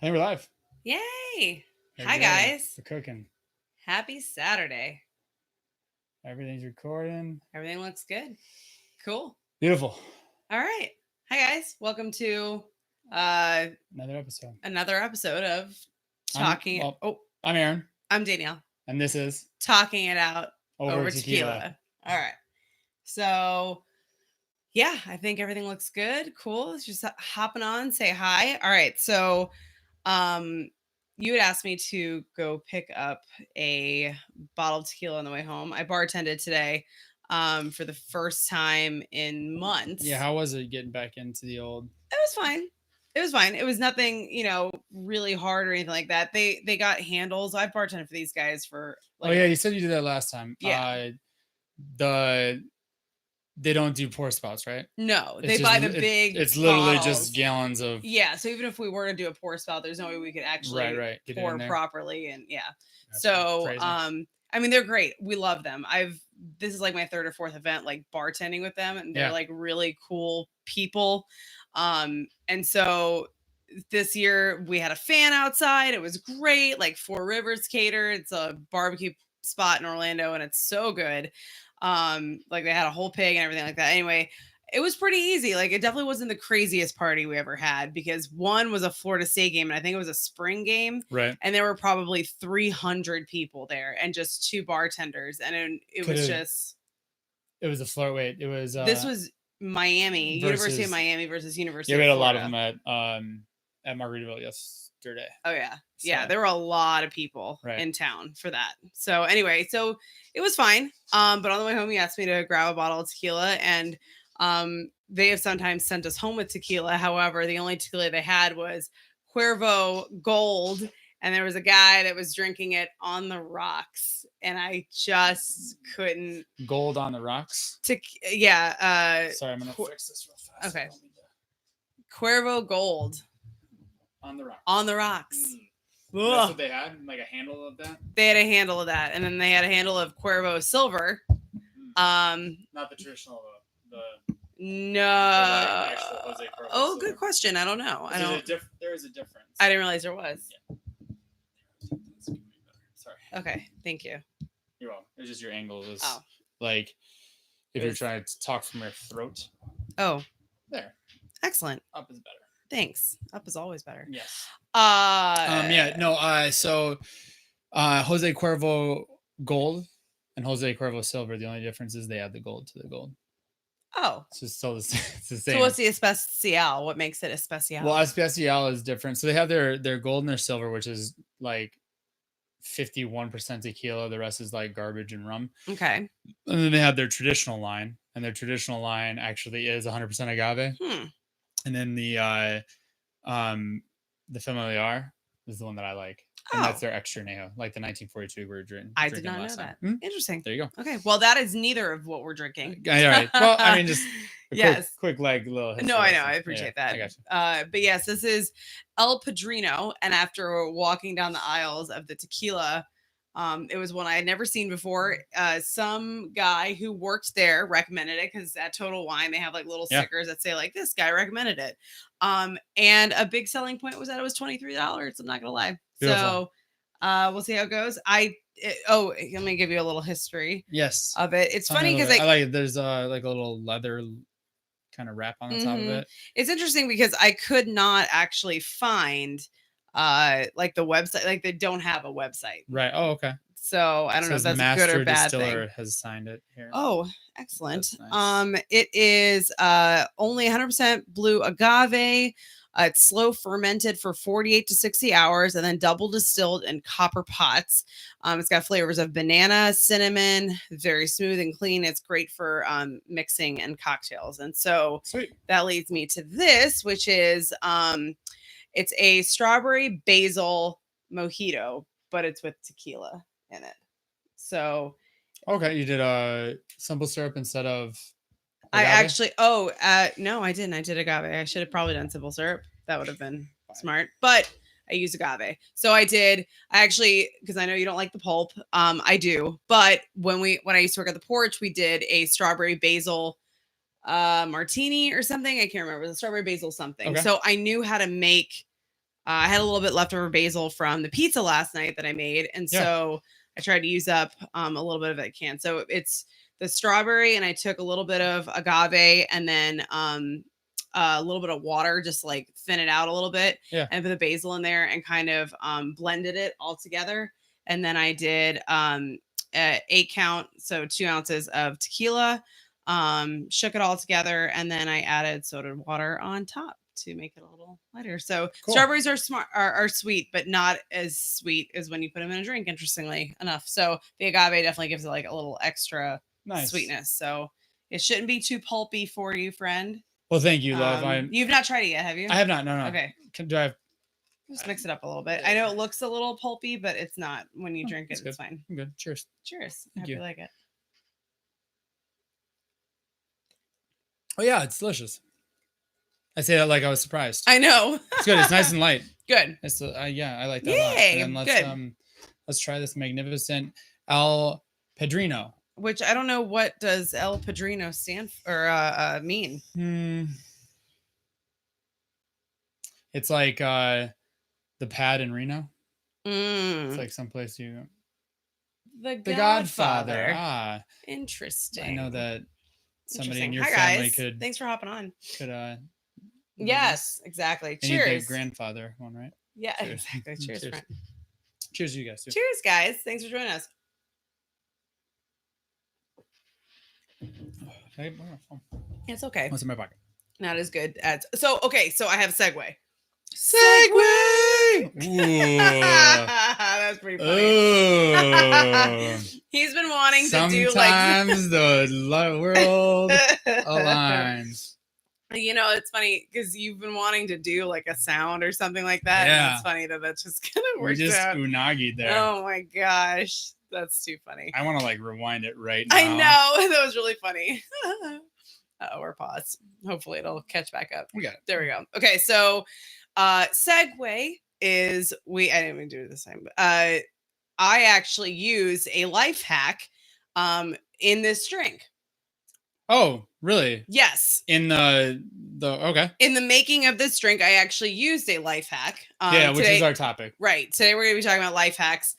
I think we're live. Yay! There Hi, you go. guys. We're cooking. Happy Saturday. Everything's recording. Everything looks good. Cool. Beautiful. All right. Hi, guys. Welcome to Another episode of Talking. I'm Aaron, I'm Danielle. and this is Talking It Out Over Tequila. All right. So, yeah, I think everything looks good. Cool. Let's just hopping on, say hi. All right. So, you had asked me to go pick up a bottle of tequila on the way home. I bartended today for the first time in months. Yeah, how was it getting back into the old? It was fine. It was fine. It was nothing, really hard or anything like that. They got handles. I've bartended for these guys for you said you did that last time. Yeah. They don't do pour spouts, right? No, they buy the big. It's literally bottles. just gallons of. Yeah, so even if we were to do a pour spout, there's no way we could actually pour properly, and yeah. That's so, crazy. I mean, they're great. We love them. This is like my third or fourth event, like bartending with them, and they're like really cool people. And so this year we had a fan outside. It was great. Like Four Rivers Cater. It's a barbecue spot in Orlando, and it's so good. Like they had a whole pig and everything like that. Anyway, it was pretty easy. Like it definitely wasn't the craziest party we ever had because one was a Florida State game and I think it was a spring game. Right. And there were probably 300 people there and just two bartenders. And it was a Florida. Wait, it was. This was Miami, University of Miami versus University. Yeah, we had a lot of them at Margaritaville yesterday. Oh yeah. So. Yeah, there were a lot of people in town for that. So anyway, so it was fine. But on the way home, he asked me to grab a bottle of tequila, and they have sometimes sent us home with tequila. However, the only tequila they had was Cuervo Gold, and there was a guy that was drinking it on the rocks, and I just couldn't. Gold on the rocks? Sorry, I'm gonna fix this real fast. Okay. Cuervo Gold. On the rocks. On the rocks. That's what they had? Like a handle of that? They had a handle of that. And then they had a handle of Cuervo Silver. Not the traditional, No. Good question. I don't know. There is a difference. I didn't realize there was. Yeah. Sorry. Okay. Thank you. You're welcome. It's just your angle is like if you're trying to talk from your throat. Oh. There. Excellent. Up is better. Thanks. Up is always better. Yes. So Jose Cuervo Gold and Jose Cuervo Silver, the only difference is they add the gold to the gold. Oh. So it's still the same. So what's the especial? What makes it especial? Well, especial is different. So they have their gold and their silver, which is like 51% tequila. The rest is like garbage and rum. Okay. And then they have their traditional line, and their traditional line actually is 100% agave. And then the Familiar is the one that I like. And that's their extra añejo, like the 1942 we were drinking. I did not know that. Interesting. There you go. Okay. Well, that is neither of what we're drinking. All right. Well, I mean, just quick like little. No, I know. I appreciate that. I got you. But yes, this is El Padrino. And after walking down the aisles of the tequila, it was one I had never seen before. Some guy who worked there recommended it because at Total Wine, they have like little stickers that say like, this guy recommended it. And a big selling point was that it was $23. I'm not going to lie. Beautiful. So we'll see how it goes. Let me give you a little history. Yes. Of it. It's funny because I like it. There's like a little leather kind of wrap on the top of it. It's interesting because I could not actually find like the website. Like they don't have a website. Right. Oh, okay. So I don't know if that's a good or bad thing. Distiller has signed it here. Oh, excellent. Nice. It is only 100% blue agave. It's slow fermented for 48 to 60 hours and then double distilled in copper pots. It's got flavors of banana, cinnamon, very smooth and clean. It's great for mixing and cocktails. And so that leads me to this, which is it's a strawberry basil mojito, but it's with tequila in it. So. Okay, you did a simple syrup instead of. Agave? No, I didn't. I did agave. I should have probably done simple syrup. That would have been smart, but I use agave. So I actually, because I know you don't like the pulp. I do. But when I used to work at the Porch, we did a strawberry basil martini or something. I can't remember. It was a strawberry basil something. Okay. So I knew how to make I had a little bit leftover basil from the pizza last night that I made, and Yeah. so I tried to use up a little bit of it I can. So it's the strawberry, and I took a little bit of agave, and then a little bit of water, just like thin it out a little bit, Yeah. and put the basil in there, and kind of blended it all together. And then I did 8 count, so 2 ounces of tequila, shook it all together, and then I added soda water on top to make it a little lighter. So Cool. strawberries are sweet, but not as sweet as when you put them in a drink, interestingly enough. So the agave definitely gives it like a little extra Nice. sweetness. So it shouldn't be too pulpy for you, friend. Well, thank you, love. You've not tried it yet, have you? I have not. No. Okay. Do I have? Just mix it up a little bit. I know it looks a little pulpy, but it's not. When you drink it, good. it's fine. I'm good. Cheers. Cheers. Thank Hope you. you like it. Oh yeah, it's delicious. I say that like I was surprised. I know. It's good. It's nice and light. Good. It's yeah, I like that. Yay, A lot. And good. Let's try this magnificent El Padrino. Which I don't know, what does El Padrino stand for or mean? It's like the pad in Reno. Mm. It's like someplace you. The Godfather. Ah, interesting. I know that somebody in your Hi, family guys. could. Thanks for hopping on. Could Yes, exactly. and you Cheers. the grandfather one, right? Yeah, Cheers. exactly. Cheers, Cheers. friend. Cheers, you guys. Too. Cheers, guys. Thanks for joining us. Hey, where's my phone? It's okay. What's in my pocket? Not as good as so. Okay, so I have a segue. Segue. That's pretty funny. Ooh. He's been wanting to do like Sometimes the world aligns. You know, it's funny because you've been wanting to do like a sound or something like that. Yeah. And it's funny that that's just kind of We worked just out. unagied there. Oh my gosh, that's too funny. I want to like rewind it right now. I know that was really funny. Or pause. Hopefully it'll catch back up. We got it. There we go. Okay, so segue is I didn't even do it this time. But, I actually use a life hack in this drink. Oh, really? Yes. In the okay. In the making of this drink, I actually used a life hack. Yeah, which today, is our topic. Right. Today we're going to be talking about life hacks.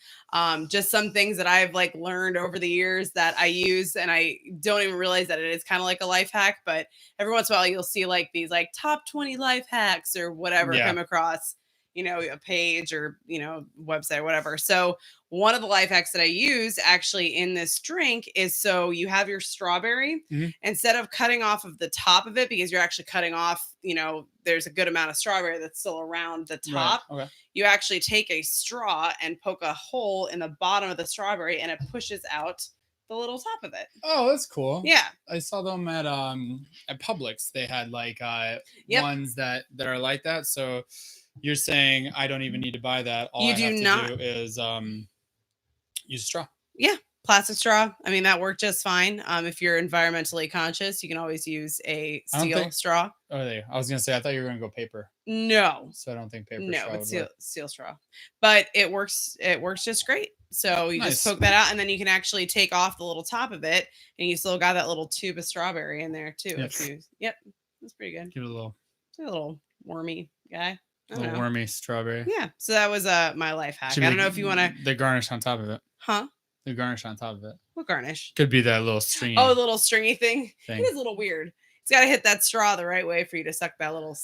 Just some things that I've like learned over the years that I use, and I don't even realize that it is kind of like a life hack. But every once in a while, you'll see like these like top 20 life hacks or whatever come across, you know, a page or, you know, website, whatever. So one of the life hacks that I use actually in this drink is, so you have your strawberry, instead of cutting off of the top of it, because you're actually cutting off, you know, there's a good amount of strawberry that's still around the top. Right. Okay. You actually take a straw and poke a hole in the bottom of the strawberry, and it pushes out the little top of it. Oh, that's cool. Yeah. I saw them at Publix. They had like ones that are like that. So you're saying I don't even need to buy that. All You I do have not. to do is use a straw. Yeah. Plastic straw. I mean, that worked just fine. If you're environmentally conscious, you can always use a steel straw. Oh, there. I was gonna say I thought you were gonna go paper. No. So I don't think paper. No, straw it's would work. steel straw. But it works. It works just great. So you just poke that out, and then you can actually take off the little top of it, and you still got that little tube of strawberry in there too. Yep. That's pretty good. Give it It's a little wormy guy. little wormy strawberry. Yeah. So that was my life hack. I don't know if you want to. The garnish on top of it. Huh? The garnish on top of it. What garnish? Could be that little stringy. Oh, the little stringy thing. It is a little weird. It's got to hit that straw the right way for you to suck that little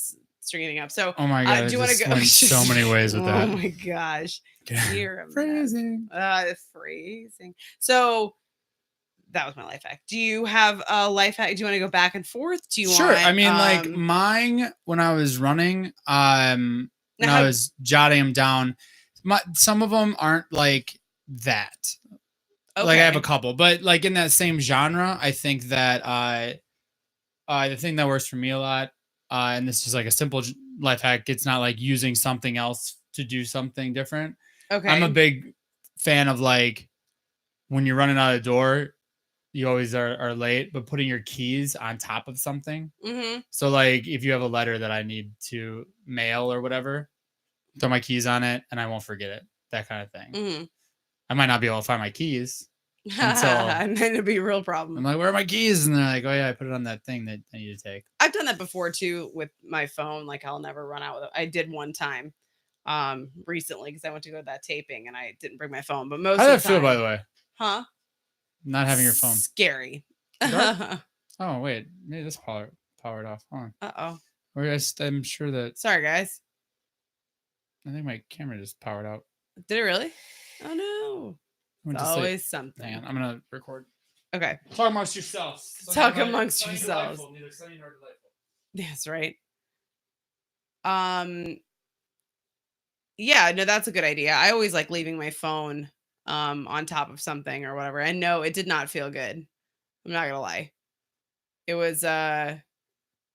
stringy thing up. So, oh my god, do you want to go? Went so many ways with that. Oh my gosh, you're phrasing. Phrasing. So that was my life hack. Do you have a life hack? Do you want to go back and forth? Do you sure. want? I mean, like mine when I was running, when Now, I was jotting them down, some of them aren't like that. okay. Like I have a couple, but like in that same genre, I think that the thing that works for me a lot, and this is like a simple life hack. It's not like using something else to do something different. Okay. I'm a big fan of like when you're running out of the door, you always are late, but putting your keys on top of something. Mm-hmm. So like if you have a letter that I need to mail or whatever, throw my keys on it and I won't forget it. That kind of thing. Mm-hmm. I might not be able to find my keys. And then it'd be a real problem. I'm like, where are my keys? And they're like, oh yeah, I put it on that thing that I need to take. I've done that before too with my phone. Like I'll never run out with it. I did one time. recently because I went to go to that taping and I didn't bring my phone. But most How did of that the feel, by time, the way? huh? Not having your phone. Scary. Dark? Oh wait, maybe this powered off. Hold on. Uh-oh. Or I'm sure that Sorry, guys. I think my camera just powered out. Did it really? Oh no. I'm It's gonna just always something. hang on, I'm gonna record. Okay. Talk amongst yourselves. Talk amongst yourselves. Neither sunny nor delightful. That's right. Yeah, no, that's a good idea. I always like leaving my phone on top of something or whatever. And no, it did not feel good. I'm not gonna lie. It was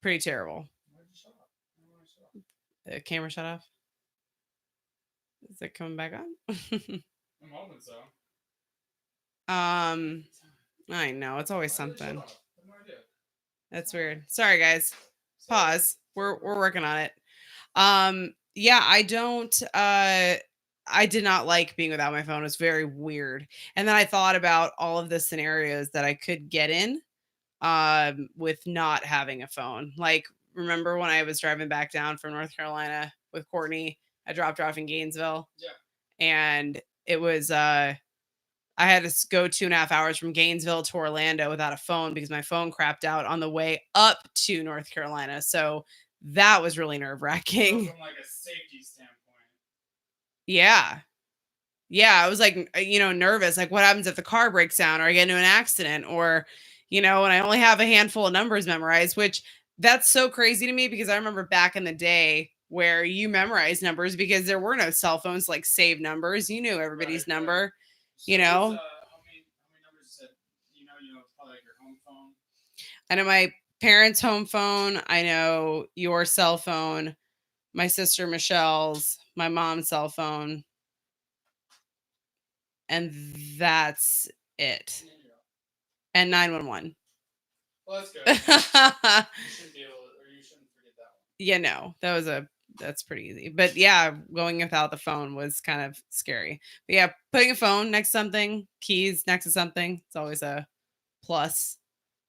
pretty terrible. Why'd you shut off? I don't wanna shut off. The camera shut off. Is it coming back on? I'm hoping so. I know it's always Why did it shut something. off? I have no idea. That's weird. Sorry, guys. Sorry. Pause. We're working on it. Yeah, I did not like being without my phone. It was very weird. And then I thought about all of the scenarios that I could get in with not having a phone. Like, remember when I was driving back down from North Carolina with Courtney? I dropped her off in Gainesville. Yeah. And it was I had to go 2.5 hours from Gainesville to Orlando without a phone because my phone crapped out on the way up to North Carolina. So that was really nerve-wracking. From like a safety standpoint. Yeah. Yeah, I was like, nervous. Like, what happens if the car breaks down or I get into an accident or, and I only have a handful of numbers memorized, which that's so crazy to me because I remember back in the day where you memorize numbers because there were no cell phones like save numbers. You knew everybody's number, So you know. how many numbers you said? Probably like your home phone. I know my parents' home phone. I know your cell phone, my sister Michelle's, my mom's cell phone. And that's it. And 911. Well, that's good. You shouldn't be able to, or you shouldn't forget that one. Yeah, no, that's pretty easy. But yeah, going without the phone was kind of scary. But yeah, putting a phone next to something, keys next to something, it's always a plus.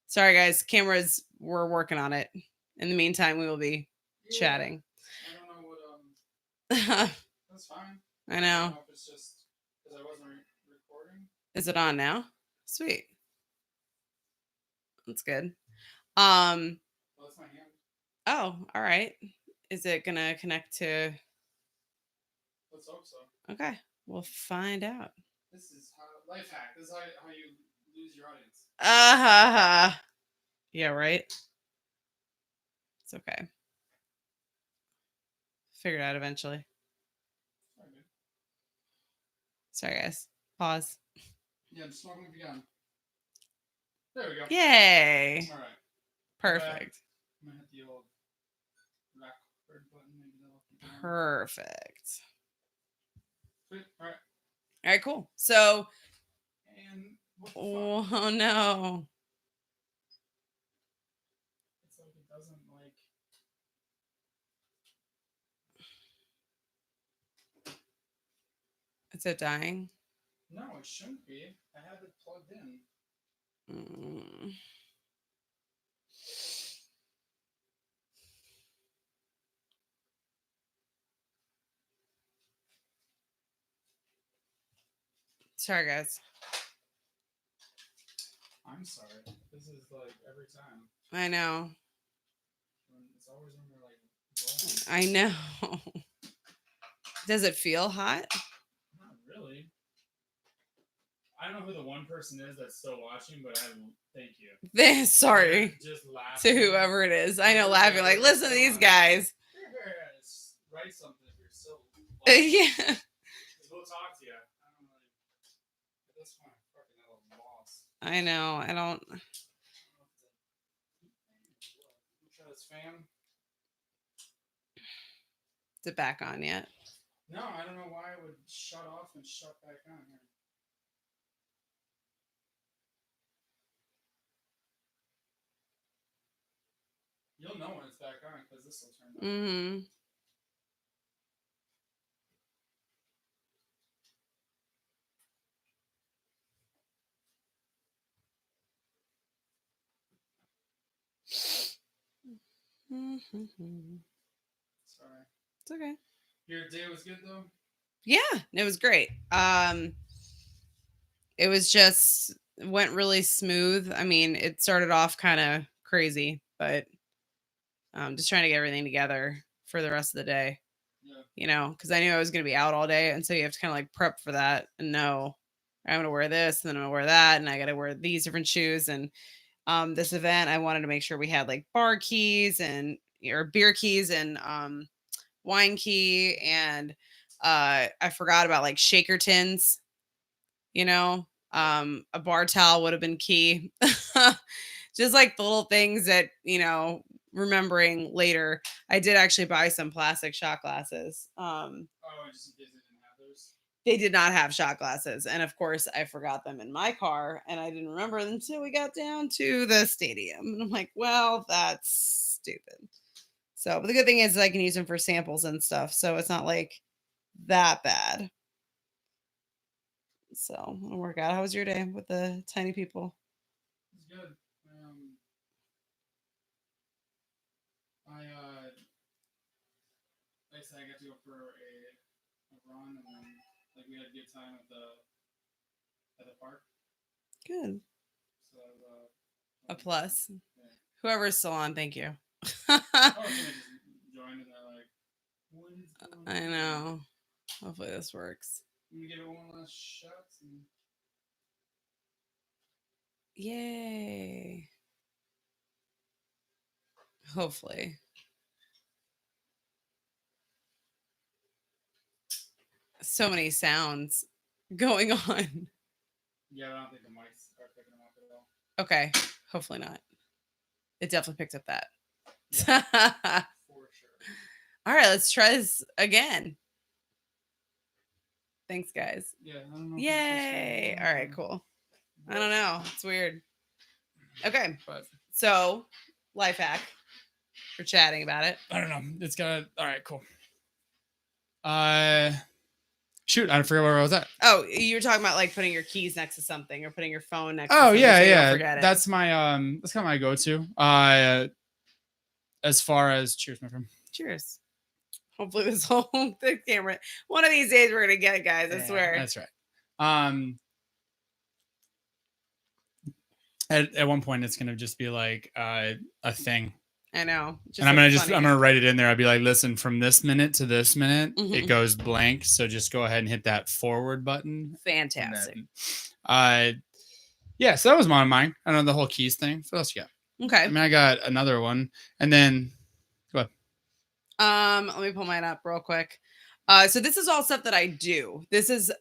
Sorry, guys, cameras, we're working on it. In the meantime, we will be chatting. I don't know what. That's fine. I know. I don't know if it's just because I wasn't recording. Is it on now? Sweet. That's good. Well, that's my hand. Oh, all right. Is it gonna connect to? Let's hope so. Okay, we'll find out. This is how life hack. This is how you lose your audience. Yeah, right. It's okay. Figure it out eventually. Sorry, guys. Pause. Yeah, I'm smoking with you on. There we go. Yay! All right. Perfect. I'm gonna hit the old record button. Maybe that'll. Perfect. Sweet. All right. All right, cool. So. And what the fuck? Oh no. It's like it doesn't like. Is it dying? No, it shouldn't be. I have it plugged in. Sorry, guys. I'm sorry. This is like every time. I know. It's always when we're like rolling. I know. Does it feel hot? Not really. I don't know who the one person is that's still watching, but thank you. Sorry. Just laughing. To whoever it is. I know, laughing like, listen to these guys. Write something if you're still Yeah. We'll talk to you. I don't know. At this point, I'm fucking at a loss. I know. I don't. Try this fan. Is it back on yet? No, I don't know why it would shut off and shut back on here. You'll know when it's back on because this will turn on. Mm-hmm. Sorry. It's okay. Your day was good though? Yeah, it was great. It was just went really smooth. I mean, it started off kind of crazy, but just trying to get everything together for the rest of the day. Yeah. You know, because I knew I was going to be out all day, and so you have to kind of like prep for that and know I'm going to wear this, and then I'm going to wear that, and I got to wear these different shoes. And this event, I wanted to make sure we had like bar keys and or beer keys and wine key, and I forgot about like shaker tins. You know, a bar towel would have been key. Just like the little things that, you know, remembering later. I did actually buy some plastic shot glasses. Oh, just in case they didn't have those. They did not have shot glasses, and of course I forgot them in my car, and I didn't remember them until we got down to the stadium. And I'm like, well, that's stupid. So, but the good thing is I can use them for samples and stuff, so it's not like that bad. So it'll work out. How was your day with the tiny people? It's good. Like I said, I got to go for a run, and then like we had a good time at the park. Good. So A plus. Yeah. Whoever's still on, thank you. I just joined, and they're like, "What is going on?" I know. Hopefully this works. Let me give it one last shot. And... Yay. Hopefully. So many sounds going on. Yeah, I don't think the mics are picking them up at all. Okay. Hopefully not. It definitely picked up that. Yeah, for sure. All right, let's try this again. Thanks, guys. Yeah, I don't know. Yay. All right, cool. I don't know. It's weird. Okay. But so, life hack. We're chatting about it. I don't know. It's got all right, cool. Shoot, I forget where I was at. Oh, you were talking about like putting your keys next to something or putting your phone next to Oh something. yeah, so you don't yeah. forget it. That's my that's kind of my go-to. As far as cheers, my friend. Cheers. Hopefully this whole the camera. One of these days we're gonna get it, guys. I swear. That's right. At one point it's gonna just be like a thing. I know. And I'm gonna write it in there. I'll be like, listen, from this minute to this minute, it goes blank. So just go ahead and hit that forward button. Fantastic. Then, yeah, so that was one of mine. I know the whole keys thing. So what else you got? Okay. I mean, I got another one. And then go ahead. Let me pull mine up real quick. So this is all stuff that I do. This is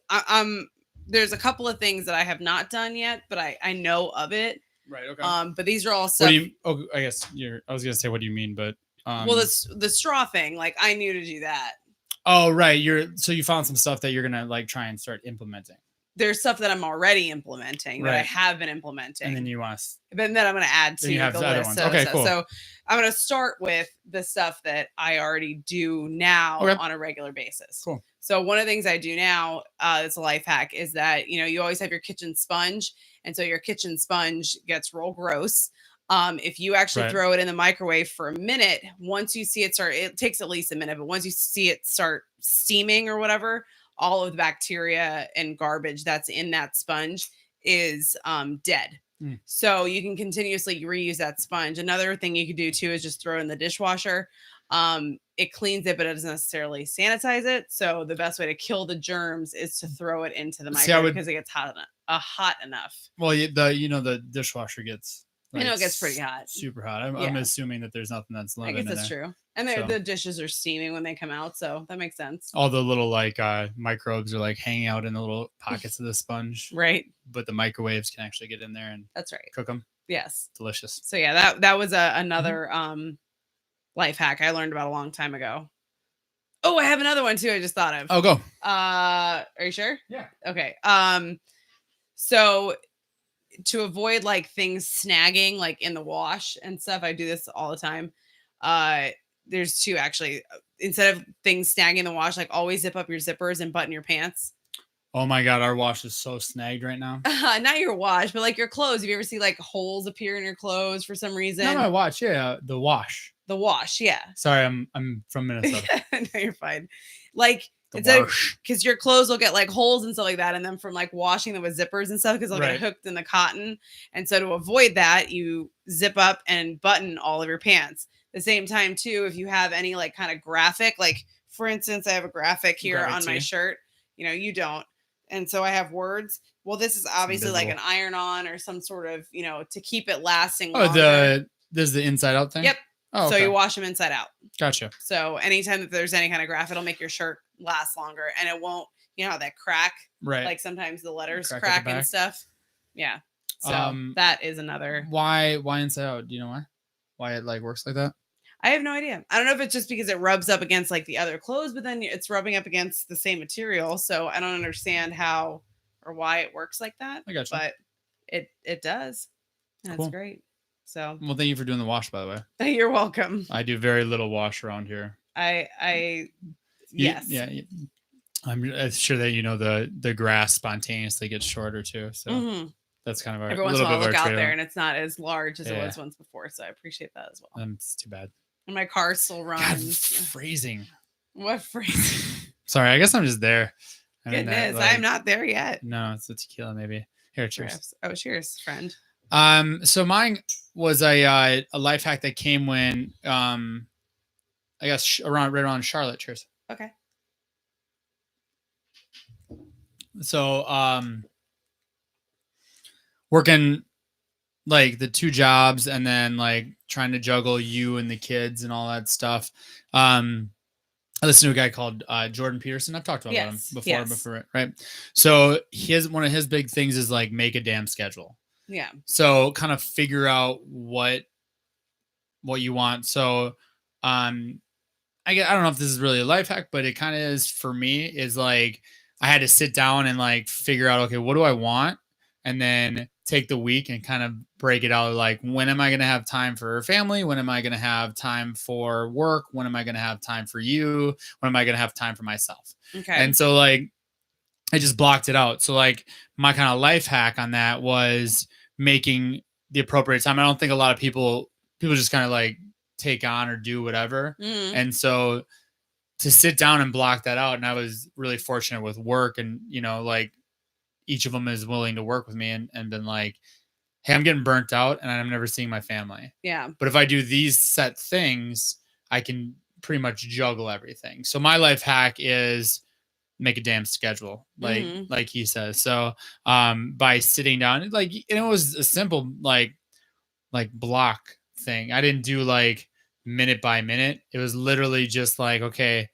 there's a couple of things that I have not done yet, but I know of it. Right. Okay. But these are all stuff. What do you? Oh, I guess I was gonna say, what do you mean? But well, the straw thing, like I knew to do that. Oh, right. So you found some stuff that you're gonna like try and start implementing. There's stuff that I'm already implementing that I have been implementing, and then you want to. But then I'm going to add to the list. Ones. Okay, cool. So I'm going to start with the stuff that I already do now on a regular basis. Cool. So one of the things I do now, it's a life hack, is that you always have your kitchen sponge, and so your kitchen sponge gets real gross. If you actually throw it in the microwave for a minute, once you see it start, it takes at least a minute, but once you see it start steaming or whatever, all of the bacteria and garbage that's in that sponge is dead. So you can continuously reuse that sponge. Another thing you could do too is just throw it in the dishwasher. It cleans it, but it doesn't necessarily sanitize it. So the best way to kill the germs is to throw it into the microwave because it gets hot enough. Well, the dishwasher gets. Like, I know it gets pretty hot. Super hot. I'm assuming that there's nothing that's living in there. I guess that's true. And the dishes are steaming when they come out, so that makes sense. All the little microbes are like hanging out in the little pockets of the sponge. Right. But the microwaves can actually get in there and that's right. Cook them. Yes. Delicious. So yeah, that was another life hack I learned about a long time ago. Oh, I have another one too. I just thought of. Oh, go. Are you sure? Yeah. Okay. So to avoid like things snagging like in the wash and stuff, I do this all the time. There's two actually. Instead of things snagging in the wash, like always zip up your zippers and button your pants. Oh my God, our wash is so snagged right now. Not your wash, but like your clothes. Have you ever see like holes appear in your clothes for some reason? Not my wash, yeah, the wash. The wash, yeah. Sorry, I'm from Minnesota. No, you're fine. Like The it's a wash. because your clothes will get like holes and stuff like that, and then from like washing them with zippers and stuff, because they'll Right. get hooked in the cotton. And so to avoid that, you zip up and button all of your pants. The same time too, if you have any like kind of graphic, like for instance, I have a graphic here Graphic on my tee. shirt. You know, you don't. And so I have words. Well, this is obviously like an invisible. iron on or some sort of, you know, to keep it lasting Oh, longer. this is the inside out thing? Yep. Oh, So okay. you wash them inside out. Gotcha. So anytime that there's any kind of graph, it'll make your shirt last longer, and it won't, you know, how that crack, Right. like sometimes the letters Crack at the crack and back. stuff. Yeah. So that is another. Why inside out? Do you know why? Why it like works like that? I have no idea. I don't know if it's just because it rubs up against like the other clothes, but then it's rubbing up against the same material. So I don't understand how or why it works like that. I gotcha. But it does. That's Cool. great. So Well, thank you for doing the wash, by the way. you're welcome. I do very little wash around here. Yes. Yeah. I'm sure that you know the grass spontaneously gets shorter too. So that's kind of every once in a while I look out there and it's not as large as it was once before. So I appreciate that as well. It's too bad. And my car still runs. God, phrasing. What phrasing? Sorry, I guess I'm just there. Goodness, I'm not there yet. No, it's a tequila maybe. Here, cheers. Perhaps. Oh, cheers, friend. So mine was a life hack that came when I guess right around Charlotte. Cheers. Okay. So working like the 2 jobs and then like trying to juggle you and the kids and all that stuff. I listened to a guy called Jordan Peterson. I've talked about him before, right? So one of his big things is like make a damn schedule. Yeah. So kind of figure out what you want. So I don't know if this is really a life hack, but it kind of is for me. Is like I had to sit down and like figure out, okay, what do I want? And then take the week and kind of break it out. Like, when am I going to have time for family? When am I going to have time for work? When am I going to have time for you? When am I going to have time for myself? Okay. And so like, I just blocked it out. So like my kind of life hack on that was making the appropriate time. I don't think a lot of people just kind of like take on or do whatever. And so to sit down and block that out. And I was really fortunate with work and, you know, like each of them is willing to work with me and been like, hey, I'm getting burnt out and I'm never seeing my family. Yeah. But if I do these set things, I can pretty much juggle everything. So my life hack is make a damn schedule, like he says. So by sitting down, like, and it was a simple like block thing. I didn't do like minute by minute. It was literally just like, okay,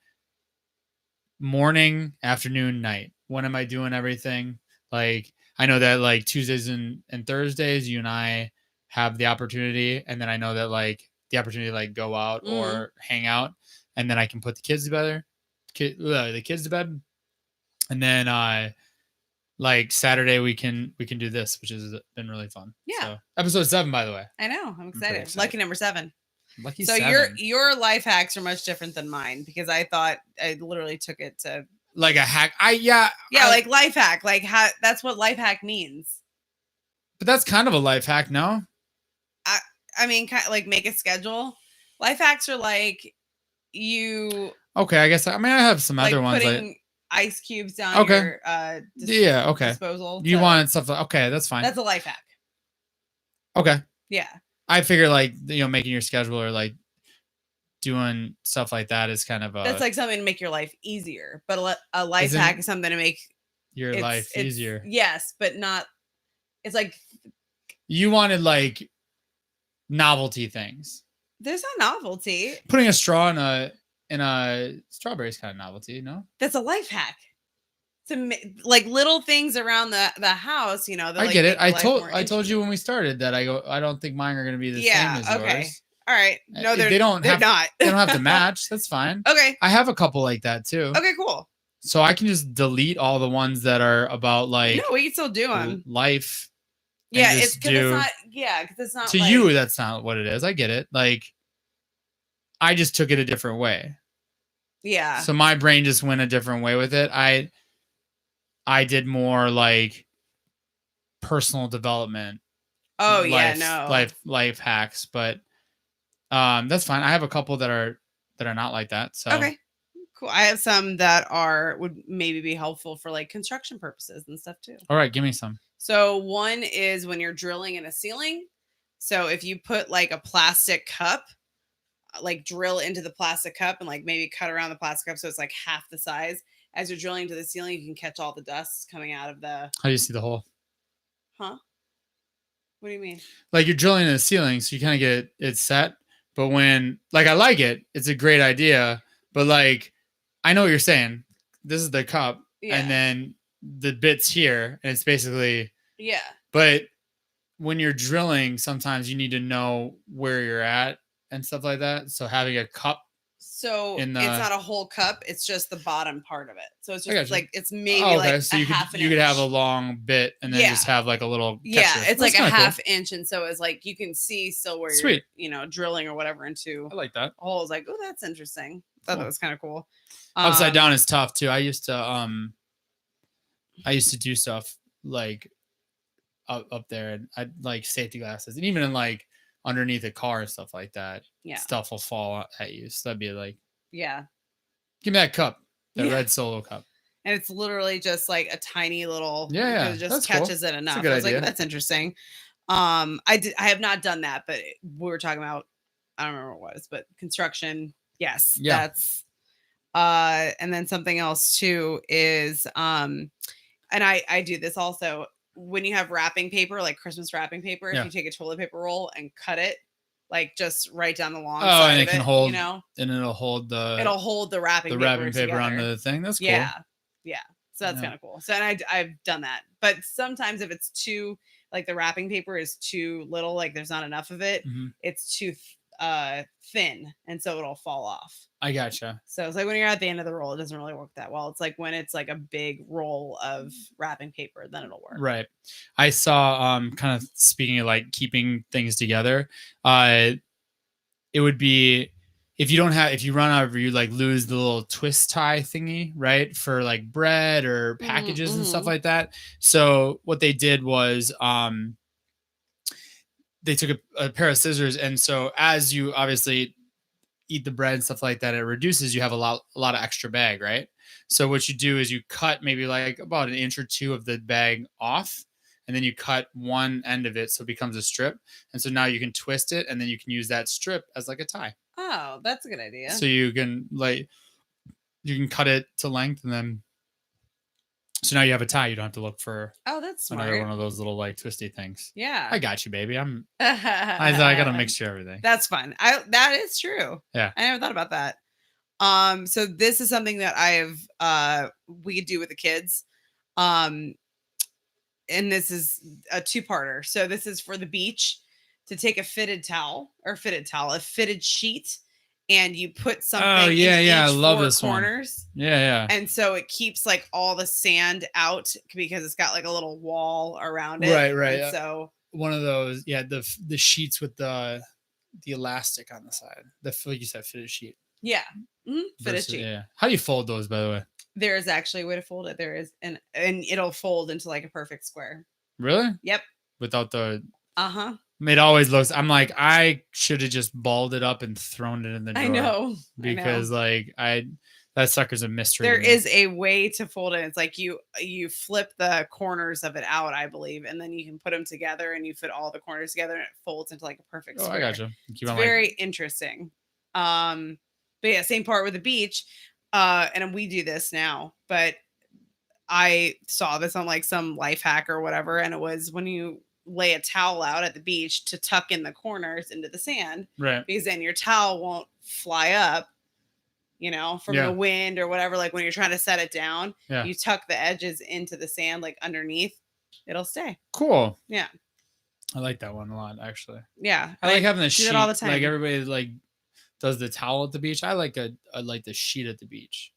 morning, afternoon, night. When am I doing everything? Like, I know that like Tuesdays and Thursdays, you and I have the opportunity. And then I know that like the opportunity to like go out or hang out. And then I can put the kids together, the kids to bed. And then like Saturday we can do this, which has been really fun. Yeah. So, episode 7, by the way. I know. I'm excited. Lucky number 7. Lucky so 7. your life hacks are much different than mine, because I thought I literally took it to like a hack. Like life hack. Like how that's what life hack means. But that's kind of a life hack, no? I mean, kind of like make a schedule. Life hacks are like you. Okay, I guess. I mean, I have some like other ones. Putting ice cubes down your disposal. You want stuff like, okay, that's fine. That's a life hack. Okay. Yeah. I figure like, you know, making your schedule or like doing stuff like that is kind of that's like something to make your life easier. But a life hack is something to make your life easier. Yes, but not. It's like you wanted like novelty things. There's a novelty. Putting a straw in a strawberry is kind of novelty, no? That's a life hack. To like little things around the house, you know. I get it. I told you when we started that I don't think mine are going to be the same as yours. All right. No, they're not. They don't have to match. That's fine. Okay. I have a couple like that too. Okay, cool. So I can just delete all the ones that are about like. No, we can still do them. Life. Yeah, it's because it's not. Yeah, because it's not. To like, you, that's not what it is. I get it. Like, I just took it a different way. Yeah. So my brain just went a different way with it. I did more like personal development. Oh yeah, no life hacks, but That's fine. I have a couple that are not like that. So Okay. Cool. I have some that would maybe be helpful for like construction purposes and stuff too. all right, give me some. So one is when you're drilling in a ceiling. So if you put like a plastic cup, like drill into the plastic cup and like maybe cut around the plastic cup so it's like half the size. As you're drilling into the ceiling, you can catch all the dust coming out of the. How do you see the hole? Huh? What do you mean? Like you're drilling in the ceiling, so you kind of get it set. But when like I like it, it's a great idea. But like I know what you're saying. This is the cup, Yeah. and then the bit's here, and it's basically. Yeah. But when you're drilling, sometimes you need to know where you're at and stuff like that. So having a cup. So In the, it's not a whole cup; it's just the bottom part of it. So it's I got just you. like it's maybe okay. like So a you half could an could have a inch. long bit and then Yeah. just have like a little Yeah, catcher. it's That's like a kinda cool. half inch, and so it's like you can see still where Sweet. you're drilling or whatever into I like that. holes. Like, oh, that's interesting. Thought Cool. that was kind of cool. Upside down is tough too. I used to do stuff like up there, and I like safety glasses, and even in like underneath a car and stuff like that. Yeah. Stuff will fall at you. So that'd be like, Yeah. give me that cup, that Yeah. red Solo cup. And it's literally just like a tiny little. Yeah, It just that's cool. catches it enough. That's a good I was idea. like, that's interesting. I have not done that, but we were talking about. I don't remember what it was, but construction. Yes. Yeah. That's. And then something else too is and I do this also when you have wrapping paper, like Christmas wrapping paper. Yeah. If you take a toilet paper roll and cut it, like just right down the long Oh, side and of it can it, hold, and it'll hold it'll hold the wrapping the paper wrapping paper on together. the thing. That's cool. Yeah. So that's Yeah. kind of cool. So and I've done that, but sometimes if it's too like the wrapping paper is too little, like there's not enough of it, Mhm. it's too thin, and so it'll fall off. I gotcha. So it's like when you're at the end of the roll, it doesn't really work that well. It's like when it's like a big roll of wrapping paper, then it'll work. Right. I saw kind of speaking of like keeping things together, it would be if you run out of, you like lose the little twist tie thingy, right? For like bread or packages and stuff like that. So what they did was they took a pair of scissors, and so as you obviously eat the bread and stuff like that, it reduces, you have a lot of extra bag, right? So what you do is you cut maybe like about an inch or two of the bag off, and then you cut one end of it so it becomes a strip, and so now you can twist it, and then you can use that strip as like a tie. Oh, that's a good idea. So you can cut it to length, and then so now you have a tie. You don't have to look for that's smart. another one of those little like twisty things. Yeah. I got you, baby. I gotta mix everything. That's fun. That is true. Yeah. I never thought about that. So this is something that we could do with the kids. And this is a two-parter. So this is for the beach, to take a fitted sheet, and you put something. Oh yeah, in I each love four this corners. one. Yeah. And so it keeps like all the sand out because it's got like a little wall around it. Right. And so one of those, the sheets with the elastic on the side. Like you said, fitted sheet. Yeah. Fitted sheet. Yeah. How do you fold those, by the way? There is actually a way to fold it. There is, and it'll fold into like a perfect square. Really? Yep. Without the. It always looks. I'm like, I should have just balled it up and thrown it in the drawer. I know. Because that sucker's a mystery. There is a way to fold it. It's like you flip the corners of it out, I believe, and then you can put them together, and you fit all the corners together, and it folds into like a perfect square. I gotcha. It's very interesting. But yeah, same part with the beach. And we do this now, but I saw this on like some life hack or whatever, and it was when you lay a towel out at the beach to tuck in the corners into the sand, right? Because then your towel won't fly up, from the wind or whatever. Like when you're trying to set it down, you tuck the edges into the sand, like underneath, it'll stay. Cool. Yeah. I like that one a lot, actually. Yeah. I like having the sheet all the time. Like everybody like does the towel at the beach. I like the sheet at the beach.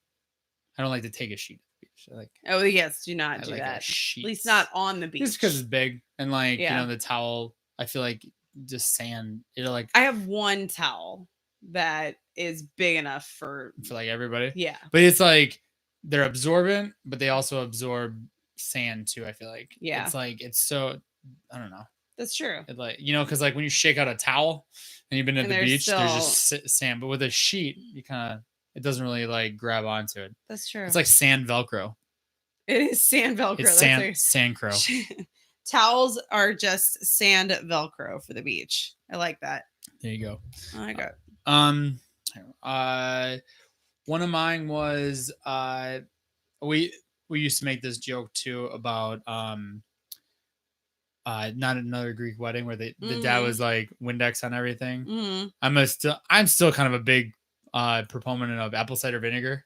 I don't like to take a sheet at the beach. Oh yes, do not do that. At least not on the beach. Just because it's big and the towel. I feel like just sand. I have one towel that is big enough for like everybody. Yeah, but it's like they're absorbent, but they also absorb sand too. I feel like it's like it's so. I don't know. That's true. It like, because like when you shake out a towel and you've been at And the there's beach, there's just still sand. But with a sheet, you kind of it doesn't really like grab onto it. That's true. It's like sand Velcro. It is sand Velcro. It's That's sand crow. Towels are just sand Velcro for the beach. I like that. There you go. Oh my god. One of mine was we used to make this joke too about not another Greek wedding where the dad was like Windex on everything. Mm-hmm. I'm still kind of a big proponent of apple cider vinegar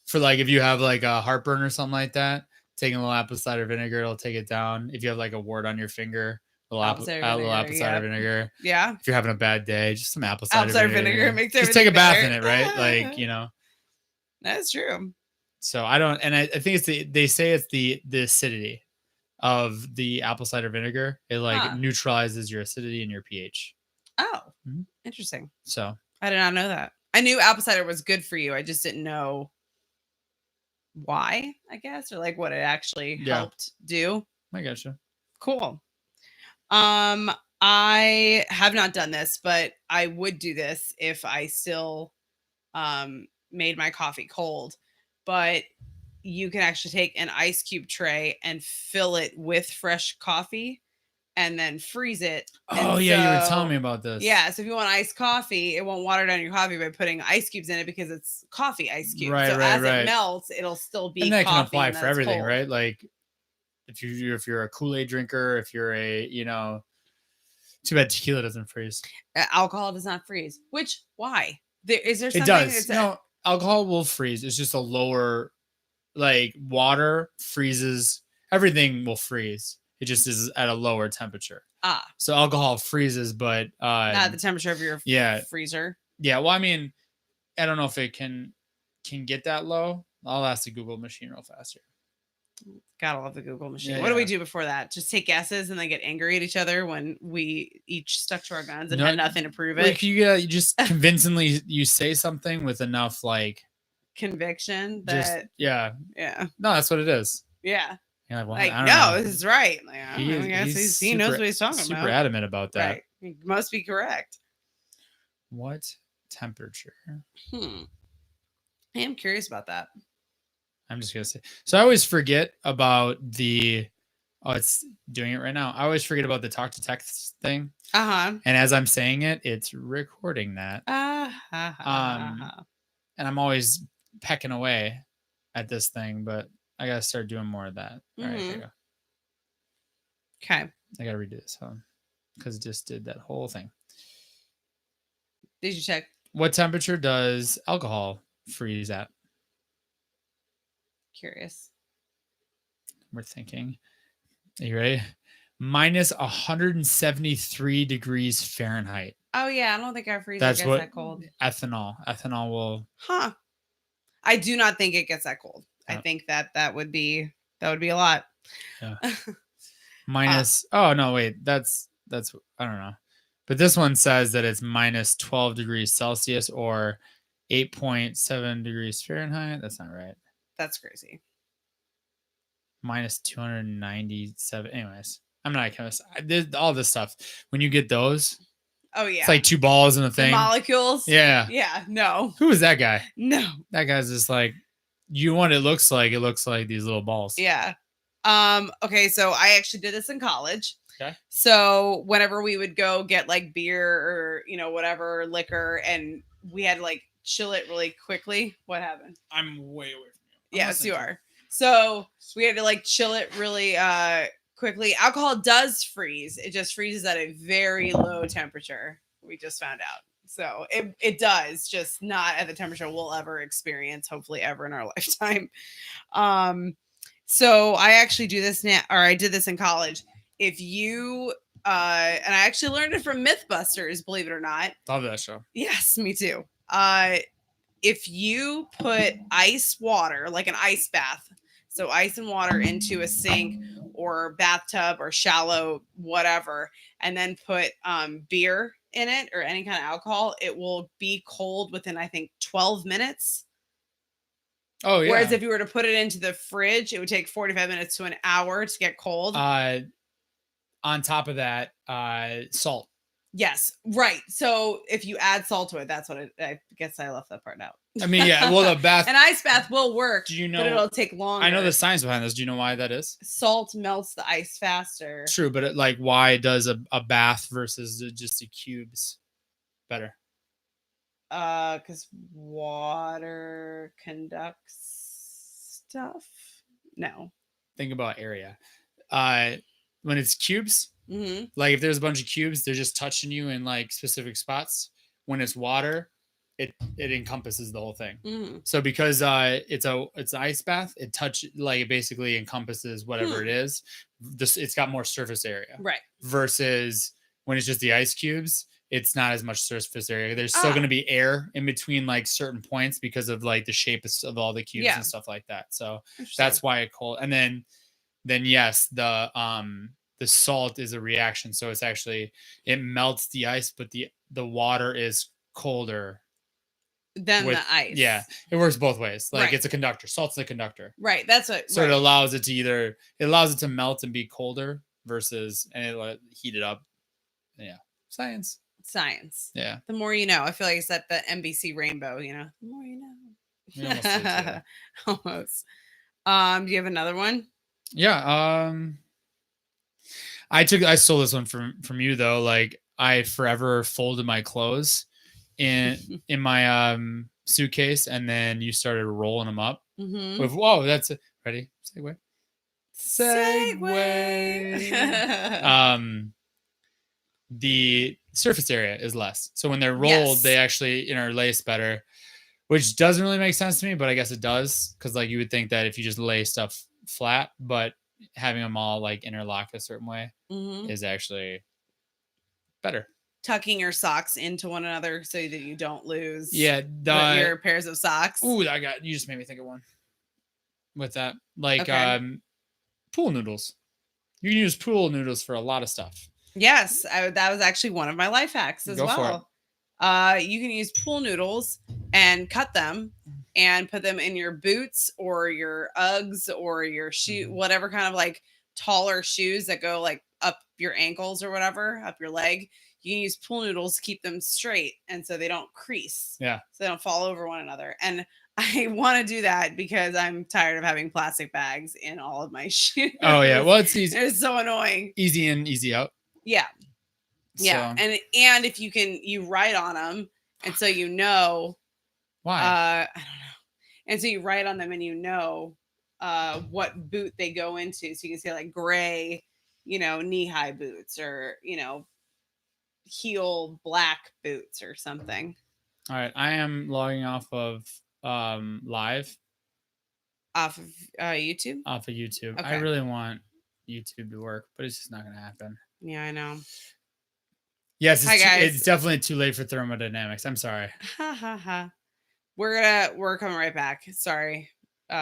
for like if you have like a heartburn or something like that. Taking a little apple cider vinegar, it'll take it down. If you have like a wart on your finger, a little apple cider vinegar. Yeah. If you're having a bad day, just some apple cider vinegar makes just take a bath better. in it, right? Like, That's true. So I think they say it's the acidity of the apple cider vinegar. It like neutralizes your acidity and your pH. Oh, interesting. So I did not know that. I knew apple cider was good for you. I just didn't know why, I guess, or like what it actually helped do. I gotcha. Cool. I have not done this, but I would do this if I still made my coffee cold. But you can actually take an ice cube tray and fill it with fresh coffee and then freeze it. Oh, yeah, you were telling me about this. Yeah, so if you want iced coffee, it won't water down your coffee by putting ice cubes in it because it's coffee ice cubes. Right, so as it melts, it'll still be. And that can apply for everything, cold. right? Like if you're a Kool-Aid drinker, if you're a too bad tequila doesn't freeze. Alcohol does not freeze. Which why? Is there something? It does. No, alcohol will freeze. It's just a lower, like water freezes. Everything will freeze. It just is at a lower temperature. So alcohol freezes, but not at the temperature of your freezer. Yeah. Well, I mean, I don't know if it can get that low. I'll ask the Google machine real fast here. Gotta love the Google machine. What do we do before that? Just take guesses and then get angry at each other when we each stuck to our guns and had nothing to prove it. Like you just convincingly you say something with enough like conviction that yeah. No, that's what it is. Yeah. You're like, well, like, I don't no, know. this is right. Like, I guess he knows what he's talking about. Super adamant about that. Right. He must be correct. What temperature? I am curious about that. I'm just gonna say. So I always forget about the. Oh, it's doing it right now. I always forget about the talk to text thing. And as I'm saying it, it's recording that. And I'm always pecking away at this thing, but I gotta start doing more of that. All right, here we go. Okay. I gotta redo this, because it just did that whole thing. Did you check? What temperature does alcohol freeze at? Curious. We're thinking. Are you ready? Minus 173 degrees Fahrenheit. Oh yeah, I don't think our freezer gets that cold. Ethanol will. I do not think it gets that cold. I think that would be a lot. Yeah. Minus. Oh no, wait. That's I don't know. But this one says that it's minus 12 degrees Celsius or 8.7 degrees Fahrenheit. That's not right. That's crazy. Minus 297. Anyways, I'm not a chemist. All this stuff. When you get those. Oh yeah. It's like two balls in the thing. The molecules. Yeah. Yeah. No. Who is that guy? No. That guy's just like, it looks like these little balls. Yeah. Okay, so I actually did this in college. Okay. So whenever we would go get like beer or whatever liquor, and we had to like chill it really quickly. What happened? I'm way away from you. Yes, you are. So we had to like chill it really quickly. Alcohol does freeze. It just freezes at a very low temperature. We just found out. So it does, just not at the temperature we'll ever experience, hopefully ever in our lifetime. So I actually do this now, or I did this in college. If you and I actually learned it from Mythbusters, believe it or not. Love that show. Yes, me too. If you put ice water, like an ice bath, so ice and water into a sink or bathtub or shallow whatever, and then put beer in it or any kind of alcohol, it will be cold within, I think, 12 minutes. Oh, yeah. Whereas if you were to put it into the fridge, it would take 45 minutes to an hour to get cold. I on top of that, salt. Yes, right. So if you add salt to it, that's what I guess I left that part out. I mean, yeah. Well, the bath. An ice bath will work, Do you but know? it'll take longer. I know the science behind this. Do you know why that is? Salt melts the ice faster. True, but like, why does a bath versus just the cubes better? Because water conducts stuff. No. Think about area. When it's cubes, Mm-hmm. like if there's a bunch of cubes, they're just touching you in like specific spots. When it's water, it encompasses the whole thing. Mm-hmm. So because it's an ice bath, it basically encompasses whatever it is. It's got more surface area. Right. Versus when it's just the ice cubes, it's not as much surface area. There's still going to be air in between like certain points because of like the shape of all the cubes and stuff like that. So that's why it cold. And then yes, the salt is a reaction. So it's actually, it melts the ice, but the water is colder than the ice. Yeah, it works both ways. Like it's a conductor. Salt's a conductor. Right. That's what. So it allows it to melt and be colder versus, and it heat it up. Yeah. Science. Yeah. The more you know. I feel like it's at the NBC Rainbow, you know. The more you know. We almost did, yeah. Almost. Do you have another one? Yeah. I stole this one from you though. Like I forever folded my clothes in my suitcase, and then you started rolling them up. Mm-hmm. With whoa, that's it. Ready? Segue. The surface area is less, so when they're rolled, they actually interlace better, which doesn't really make sense to me, but I guess it does, because like you would think that if you just lay stuff flat, but having them all like interlock a certain way is actually better. Tucking your socks into one another so that you don't lose your pairs of socks. Ooh, you just made me think of one with that. Like pool noodles. You can use pool noodles for a lot of stuff. Yes, that was actually one of my life hacks as well. You can use pool noodles and cut them and put them in your boots or your Uggs or your shoe, whatever kind of like taller shoes that go like up your ankles or whatever, up your leg. You can use pool noodles to keep them straight, and so they don't crease. Yeah. So they don't fall over one another. And I want to do that because I'm tired of having plastic bags in all of my shoes. Oh yeah. Well, it's easy. It's so annoying. Easy in, easy out. Yeah. Yeah. So. And if you write on them, and so you know why. I don't know. And so you write on them and you know what boot they go into. So you can say like gray, knee-high boots, or, heel black boots or something. All right. I am logging off of live. Off of YouTube? Off of YouTube. Okay. I really want YouTube to work, but it's just not going to happen. Yeah, I know. Yes, it's definitely too late for thermodynamics. I'm sorry. We're coming right back. Sorry.